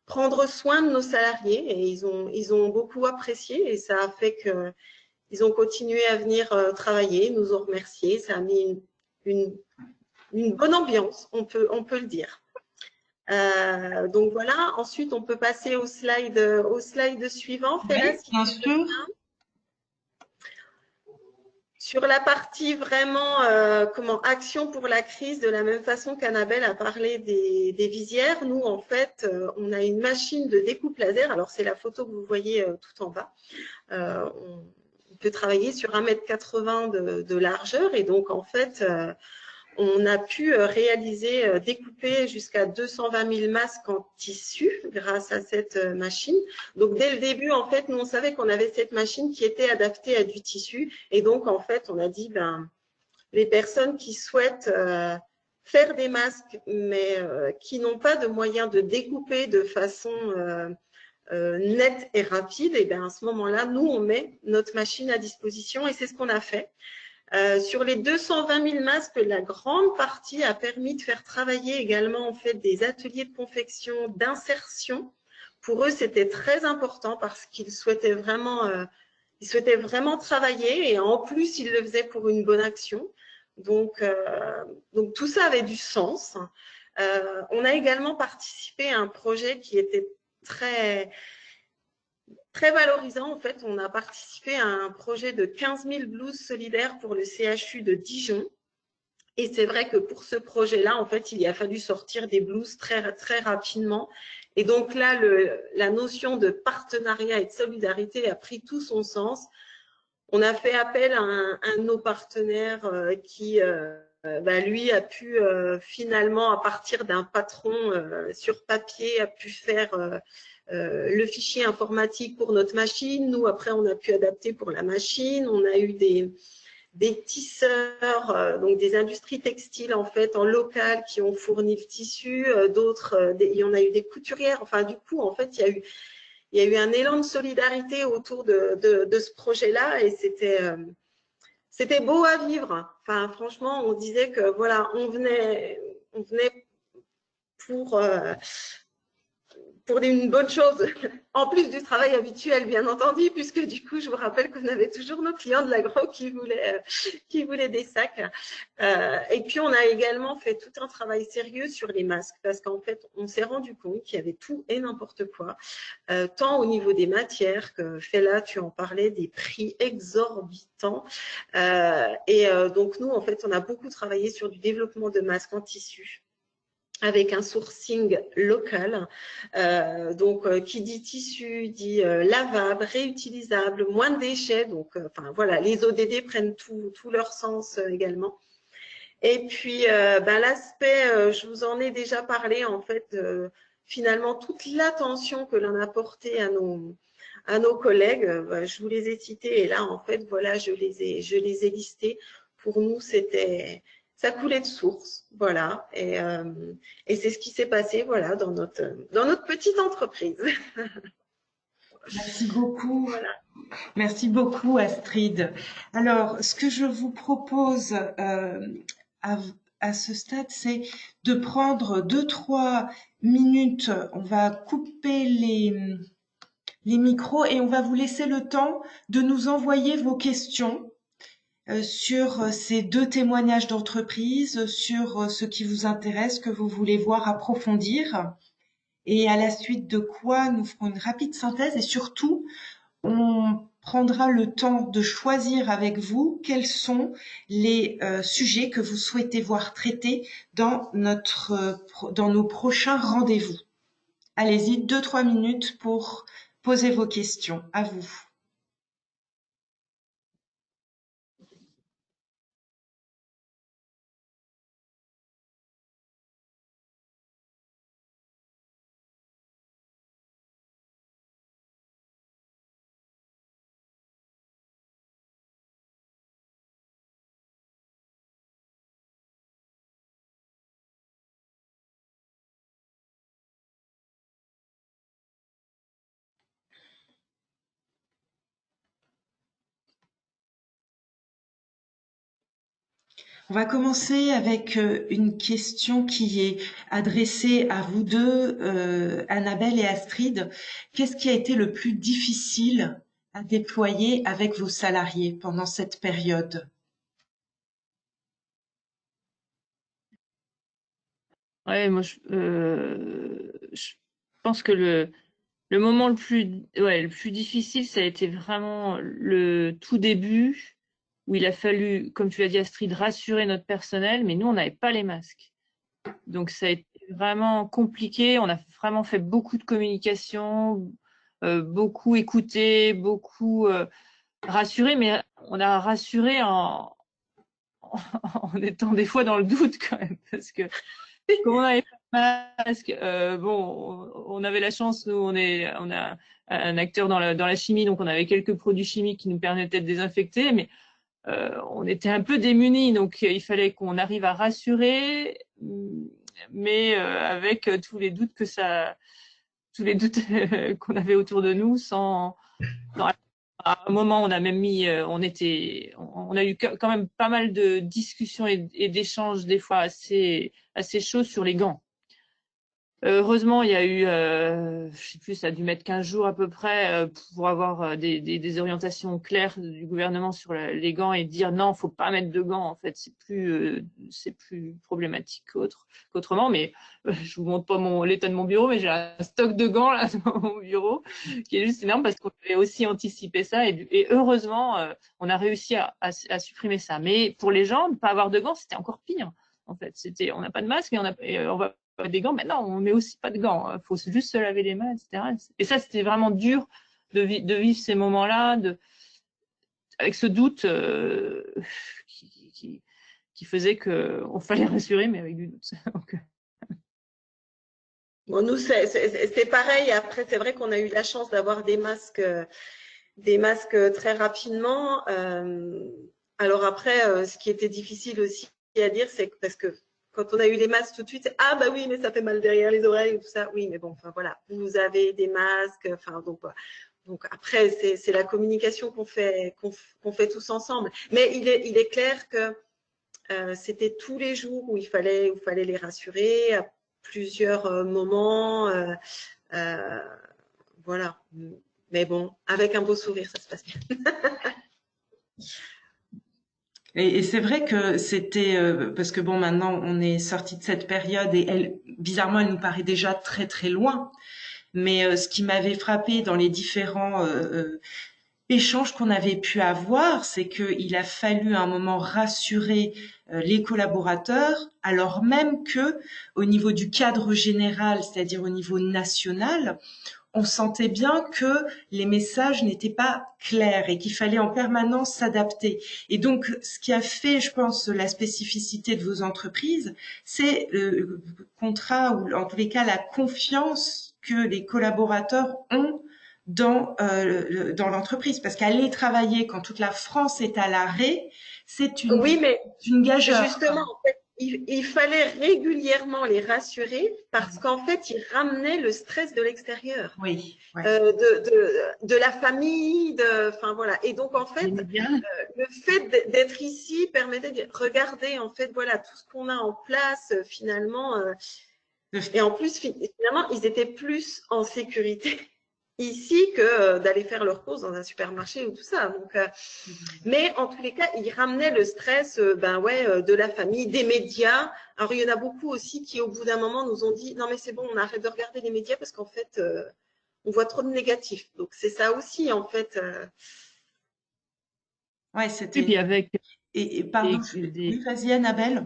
prendre soin de nos salariés et ils ont beaucoup apprécié et ça a fait qu'ils ont continué à venir travailler, nous ont remerciés. Ça a mis une bonne ambiance, on peut le dire. Donc voilà, ensuite on peut passer au slide suivant. Oui, bien sûr. Sur la partie vraiment action pour la crise, de la même façon qu'Annabelle a parlé des visières, nous en fait on a une machine de découpe laser. Alors c'est la photo que vous voyez tout en bas. On peut travailler sur 1,80 m de largeur et donc en fait on a pu découper jusqu'à 220 000 masques en tissu grâce à cette machine. Donc, dès le début, en fait, nous, on savait qu'on avait cette machine qui était adaptée à du tissu. Et donc, en fait, on a dit, les personnes qui souhaitent faire des masques, mais qui n'ont pas de moyens de découper de façon nette et rapide, et bien à ce moment-là, nous, on met notre machine à disposition et c'est ce qu'on a fait. Sur les 220 000 masques, la grande partie a permis de faire travailler également en fait des ateliers de confection, d'insertion. Pour eux, c'était très important parce qu'ils souhaitaient vraiment travailler et en plus, ils le faisaient pour une bonne action. Donc tout ça avait du sens. On a également participé à un projet qui était très valorisant. En fait, on a participé à un projet de 15 000 blouses solidaires pour le CHU de Dijon. Et c'est vrai que pour ce projet-là, en fait, il a fallu sortir des blouses très, très rapidement. Et donc là, la notion de partenariat et de solidarité a pris tout son sens. On a fait appel à un de nos partenaires qui, lui, a pu finalement, à partir d'un patron sur papier, a pu faire le fichier informatique pour notre machine. Nous, après, on a pu adapter pour la machine. On a eu des tisseurs, donc des industries textiles en fait en local qui ont fourni le tissu, d'autres, il y en a eu des couturières. Enfin, du coup, en fait, il y a eu un élan de solidarité autour de ce projet-là et c'était beau à vivre. Enfin, franchement, on disait que voilà, on venait pour une bonne chose, en plus du travail habituel, bien entendu, puisque du coup, je vous rappelle qu'on avait toujours nos clients de l'agro qui voulaient des sacs. Et puis, on a également fait tout un travail sérieux sur les masques, parce qu'en fait, on s'est rendu compte qu'il y avait tout et n'importe quoi, tant au niveau des matières que, Fela, tu en parlais, des prix exorbitants. Donc, nous, en fait, on a beaucoup travaillé sur du développement de masques en tissu, avec un sourcing local. Qui dit tissu, dit lavable, réutilisable, moins de déchets. Donc, voilà, les ODD prennent tout leur sens également. Et puis, l'aspect, je vous en ai déjà parlé, en fait, finalement, toute l'attention que l'on a portée à nos collègues, je vous les ai cités et là, en fait, voilà, je les ai listés. Pour nous, ça coulait de source, voilà, et c'est ce qui s'est passé, voilà, dans notre petite entreprise. Merci beaucoup. Voilà. Merci beaucoup, Astrid. Alors, ce que je vous propose à ce stade, c'est de prendre 2-3 minutes. On va couper les micros et on va vous laisser le temps de nous envoyer vos questions sur ces 2 témoignages d'entreprise, sur ce qui vous intéresse, que vous voulez voir approfondir. Et à la suite de quoi, nous ferons une rapide synthèse et surtout, on prendra le temps de choisir avec vous quels sont les sujets que vous souhaitez voir traités dans nos prochains rendez-vous. Allez-y, 2-3 minutes pour poser vos questions. À vous. On va commencer avec une question qui est adressée à vous deux, Annabelle et Astrid. Qu'est-ce qui a été le plus difficile à déployer avec vos salariés pendant cette période? Ouais, moi, je pense que le moment le plus difficile, ça a été vraiment le tout début, où il a fallu, comme tu l'as dit, Astrid, rassurer notre personnel, mais nous, on n'avait pas les masques. Donc, ça a été vraiment compliqué. On a vraiment fait beaucoup de communication, beaucoup écouté, beaucoup rassuré, mais on a rassuré en étant des fois dans le doute quand même, parce que comme on n'avait pas de masque, on avait la chance, nous, on a un acteur dans la chimie, donc on avait quelques produits chimiques qui nous permettaient de désinfecter, mais on était un peu démunis, donc il fallait qu'on arrive à rassurer, mais avec tous les doutes qu'on avait autour de nous, à un moment, on a même on a eu quand même pas mal de discussions et d'échanges des fois assez chauds sur les gants. Heureusement, il y a eu, je sais plus, ça a dû mettre 15 jours à peu près pour avoir des orientations claires du gouvernement sur les gants et dire non, faut pas mettre de gants. En fait, c'est plus problématique qu'autrement. Mais je vous montre pas l'état de mon bureau, mais j'ai un stock de gants là dans mon bureau qui est juste énorme parce qu'on avait aussi anticipé ça et heureusement, on a réussi à supprimer ça. Mais pour les gens, ne pas avoir de gants, c'était encore pire. En fait, on n'a pas de masque et on va des gants. Maintenant, on met aussi pas de gants. Il faut juste se laver les mains, etc. Et ça, c'était vraiment dur de vivre ces moments-là, avec ce doute qui faisait qu'on fallait rassurer, mais avec du doute. Donc, bon, nous, c'est pareil. Après, c'est vrai qu'on a eu la chance d'avoir des masques très rapidement. Alors après, ce qui était difficile aussi à dire, c'est que parce que quand on a eu les masques tout de suite, ah bah oui, mais ça fait mal derrière les oreilles et tout ça. Oui, mais bon, enfin voilà, vous avez des masques, enfin donc après c'est la communication qu'on fait tous ensemble. Mais il est clair que c'était tous les jours où il fallait les rassurer à plusieurs moments, voilà. Mais bon, avec un beau sourire, ça se passe bien. Et c'est vrai que c'était parce que bon, maintenant on est sorti de cette période et bizarrement elle nous paraît déjà très très loin. Mais ce qui m'avait frappé dans les différents échanges qu'on avait pu avoir, c'est qu'il a fallu à un moment rassurer les collaborateurs, alors même que au niveau du cadre général, c'est-à-dire au niveau national, on sentait bien que les messages n'étaient pas clairs et qu'il fallait en permanence s'adapter. Et donc, ce qui a fait, je pense, la spécificité de vos entreprises, c'est le contrat ou en tous les cas la confiance que les collaborateurs ont dans l'entreprise. Parce qu'aller travailler quand toute la France est à l'arrêt, c'est une gageure. Justement, en fait, il fallait régulièrement les rassurer parce qu'en fait, ils ramenaient le stress de l'extérieur, oui, ouais. de la famille, enfin voilà. Et donc en fait, le fait d'être ici permettait de regarder en fait voilà tout ce qu'on a en place finalement. Et en plus, finalement, ils étaient plus en sécurité ici que d'aller faire leurs courses dans un supermarché ou tout ça. Donc, mais en tous les cas, ils ramenaient le stress de la famille, des médias. Alors, il y en a beaucoup aussi qui, au bout d'un moment, nous ont dit « Non, mais c'est bon, on arrête de regarder les médias parce qu'en fait, on voit trop de négatifs. » Donc, c'est ça aussi, en fait. Ouais, c'était… Et puis avec… Et pardon, oui, vas-y, Annabelle.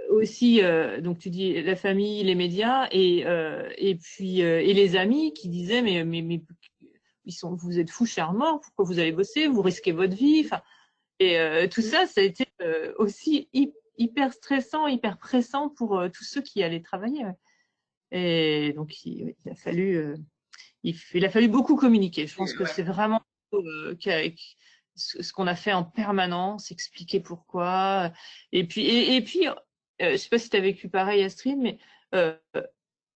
Aussi, donc tu dis la famille, les médias et puis et les amis qui disaient mais vous êtes fous charmants, pourquoi vous allez bosser, vous risquez votre vie, enfin et tout ça a été aussi hyper stressant, hyper pressant pour tous ceux qui allaient travailler. Ouais. Et donc il a fallu beaucoup communiquer. Je pense que c'est vraiment ce qu'on a fait en permanence, expliquer pourquoi. Et puis je sais pas si tu as vécu pareil, Astrid, mais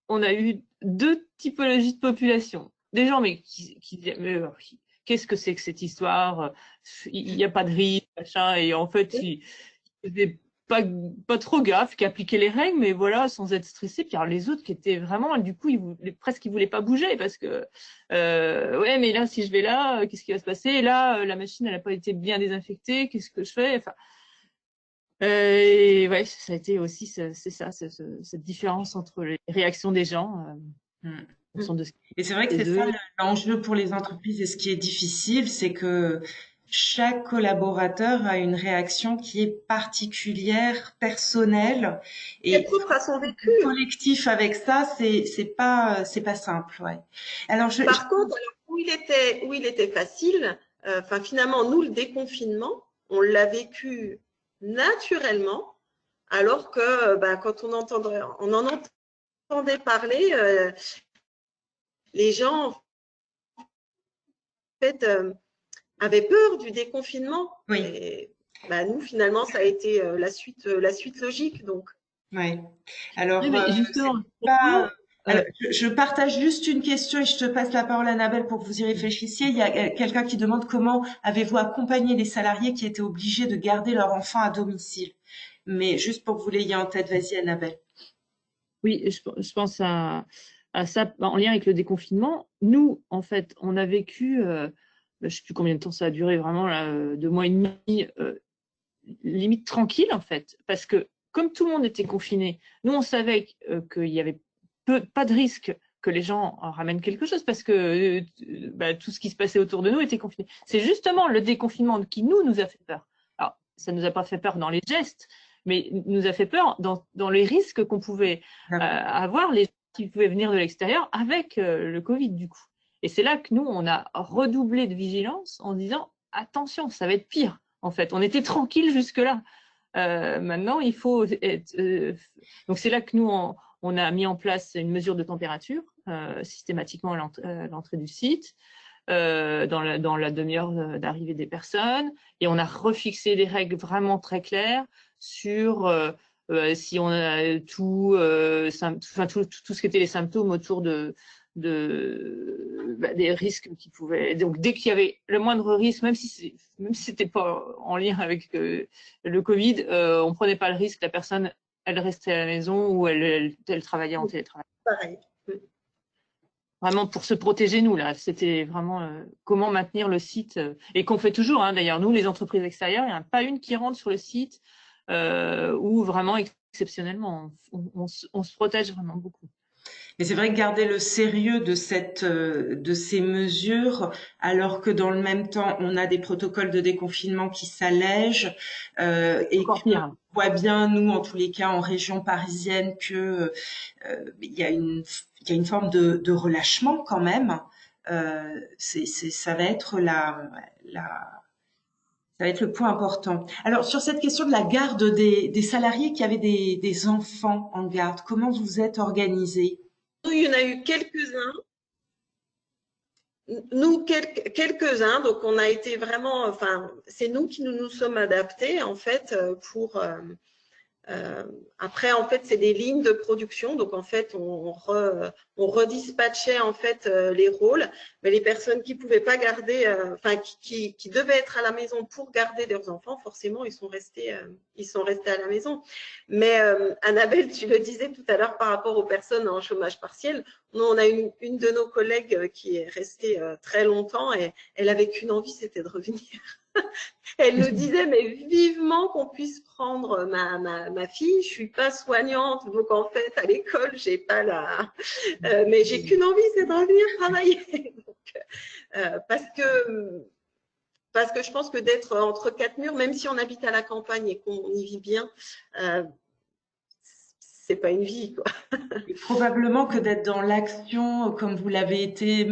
on a eu deux typologies de population. Des gens mais qui disaient qu'est-ce que c'est que cette histoire, il n'y a pas de risque, machin, et en fait ils faisaient pas trop gaffe, qui appliquaient les règles, mais voilà, sans être stressés. Puis alors les autres qui étaient vraiment, du coup, presque ils voulaient pas bouger parce que ouais, mais là si je vais là, qu'est-ce qui va se passer? Et là, la machine elle a pas été bien désinfectée, qu'est-ce que je fais? Enfin, et ouais, ça a été aussi cette différence entre les réactions des gens. Et c'est vrai que c'est ça l'enjeu pour les entreprises et ce qui est difficile, c'est que chaque collaborateur a une réaction qui est particulière, personnelle et propre à son vécu. Collectif avec ça, c'est pas simple, ouais. Alors par contre, où il était facile, enfin finalement nous le déconfinement, on l'a vécu naturellement, alors que quand on en entendait parler, les gens en fait avaient peur du déconfinement. Oui. Et, nous finalement ça a été la suite logique donc. Oui. Alors justement, je partage juste une question et je te passe la parole, Annabelle, pour que vous y réfléchissiez. Il y a quelqu'un qui demande comment avez-vous accompagné les salariés qui étaient obligés de garder leur enfant à domicile. Mais juste pour que vous l'ayez en tête, vas-y, Annabelle. Oui, je pense à ça en lien avec le déconfinement. Nous, en fait, on a vécu, je ne sais plus combien de temps ça a duré vraiment, là, 2 mois et demi, limite tranquille, en fait, parce que comme tout le monde était confiné, nous, on savait qu'il y avait pas de risque que les gens en ramènent quelque chose parce que tout ce qui se passait autour de nous était confiné. C'est justement le déconfinement qui nous a fait peur. Alors, ça ne nous a pas fait peur dans les gestes, mais nous a fait peur dans les risques qu'on pouvait avoir, les gens qui pouvaient venir de l'extérieur avec le Covid, du coup. Et c'est là que nous, on a redoublé de vigilance en disant attention, ça va être pire. En fait, on était tranquille jusque-là. Maintenant, il faut être. Donc, c'est là que nous, on a mis en place une mesure de température systématiquement à l'entrée du site, dans la demi-heure d'arrivée des personnes, et on a refixé des règles vraiment très claires sur si on a tout ce qui était les symptômes autour des risques qui pouvaient. Donc, dès qu'il y avait le moindre risque, même si c'était pas en lien avec le Covid, on prenait pas le risque. La personne, elle restait à la maison ou elle travaillait en télétravail. Pareil. Vraiment pour se protéger, nous, là. C'était vraiment comment maintenir le site. Et qu'on fait toujours, hein, d'ailleurs. Nous, les entreprises extérieures, il n'y en a pas une qui rentre sur le site où vraiment, exceptionnellement, on se protège vraiment beaucoup. Mais c'est vrai que garder le sérieux de ces mesures, alors que dans le même temps, on a des protocoles de déconfinement qui s'allègent, et qu'on voit bien, nous, en tous les cas, en région parisienne, que il y a une forme de relâchement quand même. Ça va être ça va être le point important. Alors, sur cette question de la garde des salariés qui avaient des enfants en garde, comment vous êtes organisés? Il y en a eu quelques-uns. Nous, quelques-uns, donc on a été vraiment, enfin, c'est nous qui nous sommes adaptés en fait pour. Après, en fait, c'est des lignes de production, donc en fait, on redispatchait en fait les rôles, mais les personnes qui pouvaient pas garder, enfin, qui devaient être à la maison pour garder leurs enfants, forcément, ils sont restés à la maison. Mais Annabelle, tu le disais tout à l'heure par rapport aux personnes en chômage partiel, nous, on a une de nos collègues qui est restée très longtemps et elle avait qu'une envie, c'était de revenir. Elle nous disait, mais vivement qu'on puisse prendre ma fille. Je suis pas soignante, donc en fait, à l'école, j'ai pas mais j'ai qu'une envie, c'est de revenir travailler. Donc, parce que je pense que d'être entre quatre murs, même si on habite à la campagne et qu'on y vit bien, c'est pas une vie, quoi. Et probablement que d'être dans l'action, comme vous l'avez été,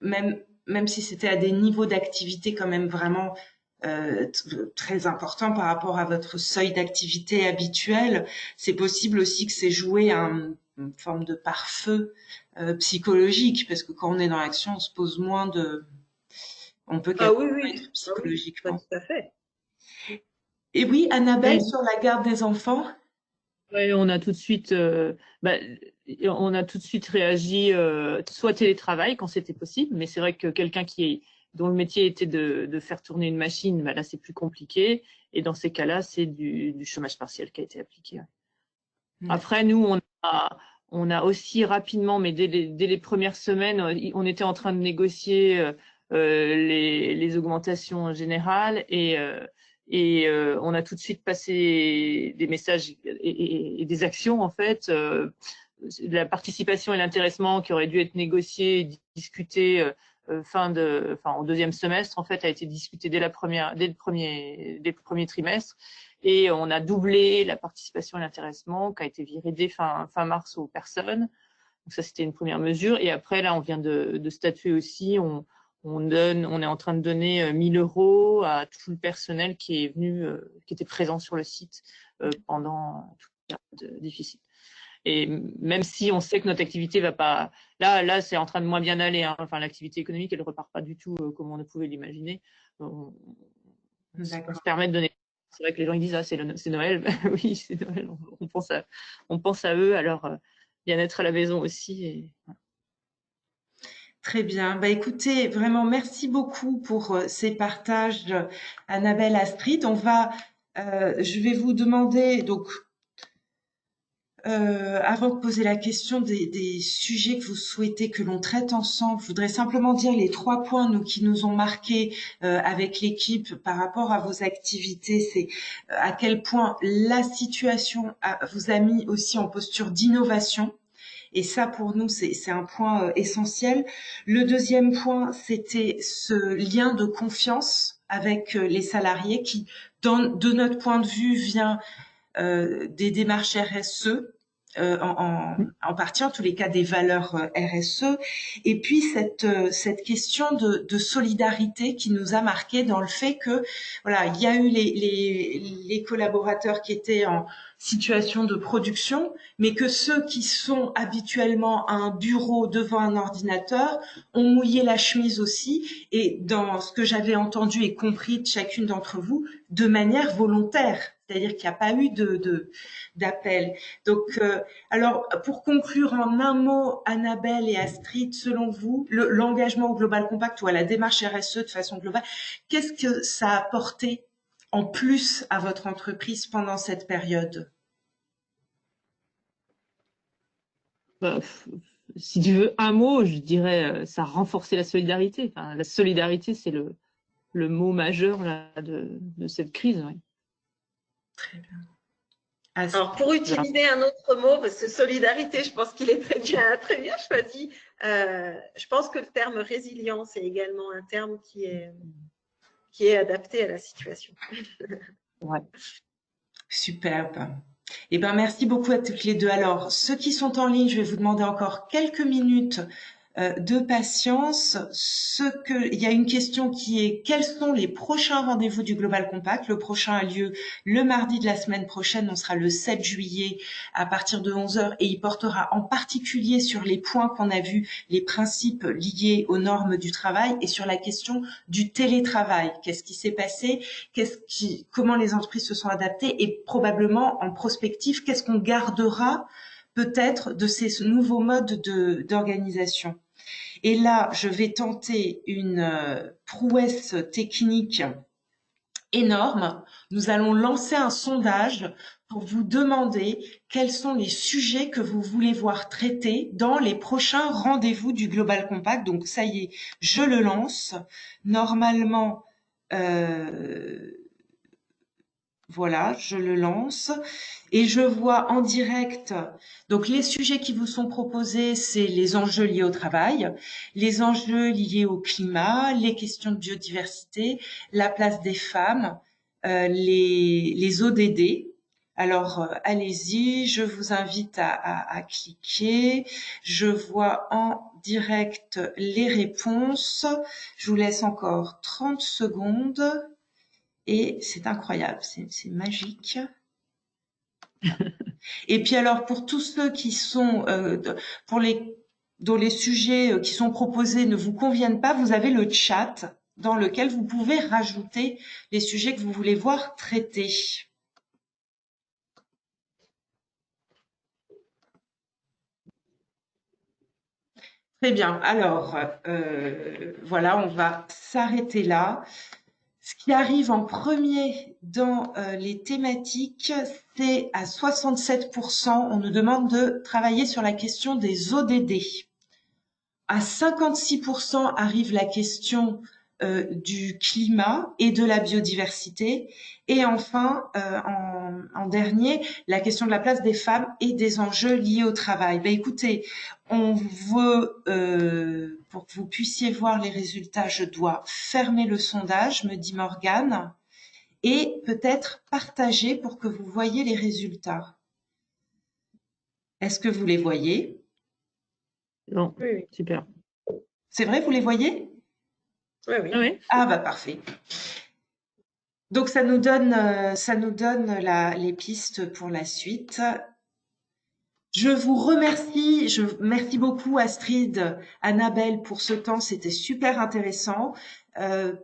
même si c'était à des niveaux d'activité quand même vraiment très important par rapport à votre seuil d'activité habituel, c'est possible aussi que c'est joué une forme de pare-feu psychologique, parce que quand on est dans l'action, on se pose moins on peut être psychologiquement. Tout à fait. Et oui, Annabelle, sur la garde des enfants. Ouais, on a tout de suite réagi, soit télétravail quand c'était possible, mais c'est vrai que quelqu'un dont le métier était de faire tourner une machine, là c'est plus compliqué, et dans ces cas-là c'est du chômage partiel qui a été appliqué. Après, nous on a aussi rapidement, mais dès les premières semaines, on était en train de négocier les augmentations générales et on a tout de suite passé des messages et des actions, en fait. La participation et l'intéressement qui auraient dû être négociés et discutés en deuxième semestre, en fait, a été discuté dès le premier trimestre. Et on a doublé la participation et l'intéressement qui a été viré dès fin mars aux personnes. Donc ça, c'était une première mesure. Et après, là, on vient de statuer aussi. On est en train de donner 1 000 € à tout le personnel qui est venu, qui était présent sur le site pendant toute la période difficile. Et même si on sait que notre activité va pas, là, c'est en train de moins bien aller. Hein. Enfin, l'activité économique, elle repart pas du tout comme on ne pouvait l'imaginer. On se permet de donner. C'est vrai que les gens ils disent c'est Noël. Oui, c'est Noël. On pense à eux, à leur bien-être à la maison aussi. Et, voilà. Très bien. Bah, écoutez, vraiment, merci beaucoup pour ces partages, Annabelle, Astrid. Je vais vous demander, donc, avant de poser la question des sujets que vous souhaitez que l'on traite ensemble, je voudrais simplement dire les 3 points qui nous ont marqués avec l'équipe par rapport à vos activités. C'est à quel point la situation vous a mis aussi en posture d'innovation. Et ça, pour nous, c'est un point essentiel. Le deuxième point, c'était ce lien de confiance avec les salariés qui, de notre point de vue, vient des démarches RSE, en partie, en tous les cas, des valeurs RSE. Et puis, cette question de solidarité qui nous a marqué dans le fait que, voilà, il y a eu les collaborateurs qui étaient en situation de production, mais que ceux qui sont habituellement à un bureau devant un ordinateur ont mouillé la chemise aussi, et dans ce que j'avais entendu et compris de chacune d'entre vous, de manière volontaire. C'est-à-dire qu'il n'y a pas eu d'appel. Donc, alors, pour conclure en un mot, Annabelle et Astrid, selon vous, l'engagement au Global Compact ou à la démarche RSE de façon globale, qu'est-ce que ça a apporté en plus à votre entreprise pendant cette période? Si tu veux un mot, je dirais ça a renforcé la solidarité. Enfin, la solidarité, c'est le mot majeur là, de cette crise. Oui. Très bien. Alors, pour utiliser un autre mot, parce que solidarité, je pense qu'il est très bien choisi. Je pense que le terme résilience est également un terme qui est adapté à la situation. Ouais. Superbe. Eh ben, merci beaucoup à toutes les deux. Alors, ceux qui sont en ligne, je vais vous demander encore quelques minutes de patience. Il y a une question qui est: quels sont les prochains rendez-vous du Global Compact? Le prochain a lieu le mardi de la semaine prochaine. On sera le 7 juillet à partir de 11h et il portera en particulier sur les points qu'on a vus, les principes liés aux normes du travail et sur la question du télétravail. Qu'est-ce qui s'est passé? Comment les entreprises se sont adaptées et probablement en prospective, qu'est-ce qu'on gardera peut-être de ces nouveaux modes d'organisation? Et là, je vais tenter une prouesse technique énorme. Nous allons lancer un sondage pour vous demander quels sont les sujets que vous voulez voir traités dans les prochains rendez-vous du Global Compact. Donc ça y est, je le lance. Normalement, voilà, je le lance et je vois en direct. Donc, les sujets qui vous sont proposés, c'est les enjeux liés au travail, les enjeux liés au climat, les questions de biodiversité, la place des femmes, les ODD. Alors, allez-y, je vous invite à cliquer. Je vois en direct les réponses. Je vous laisse encore 30 secondes. Et c'est incroyable, c'est magique. Et puis alors, pour tous ceux qui sont, dont les sujets qui sont proposés ne vous conviennent pas, vous avez le chat dans lequel vous pouvez rajouter les sujets que vous voulez voir traités. Très bien. Alors, voilà, on va s'arrêter là. Ce qui arrive en premier dans les thématiques, c'est à 67%, on nous demande de travailler sur la question des ODD. À 56% arrive la question du climat et de la biodiversité. Et enfin, en dernier, la question de la place des femmes et des enjeux liés au travail. Ben, écoutez, on veut, pour que vous puissiez voir les résultats, je dois fermer le sondage, me dit Morgane, et peut-être partager pour que vous voyez les résultats. Est-ce que vous les voyez? Non, Oui. Super. C'est vrai, vous les voyez? Oui. Ah bah parfait. Donc ça nous donne les pistes pour la suite. Je vous remercie, merci beaucoup Astrid, Annabelle pour ce temps, c'était super intéressant.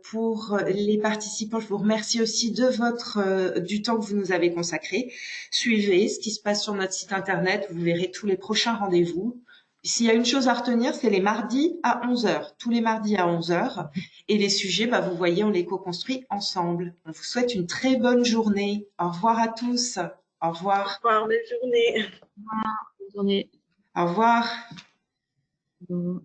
Pour les participants, je vous remercie aussi du temps que vous nous avez consacré. Suivez ce qui se passe sur notre site internet, vous verrez tous les prochains rendez-vous. S'il y a une chose à retenir, c'est les mardis à 11h, tous les mardis à 11h. Et les sujets, vous voyez, on les co-construit ensemble. On vous souhaite une très bonne journée. Au revoir à tous. Au revoir. Au revoir, belle journée. Bonne journée. Au revoir. Au revoir.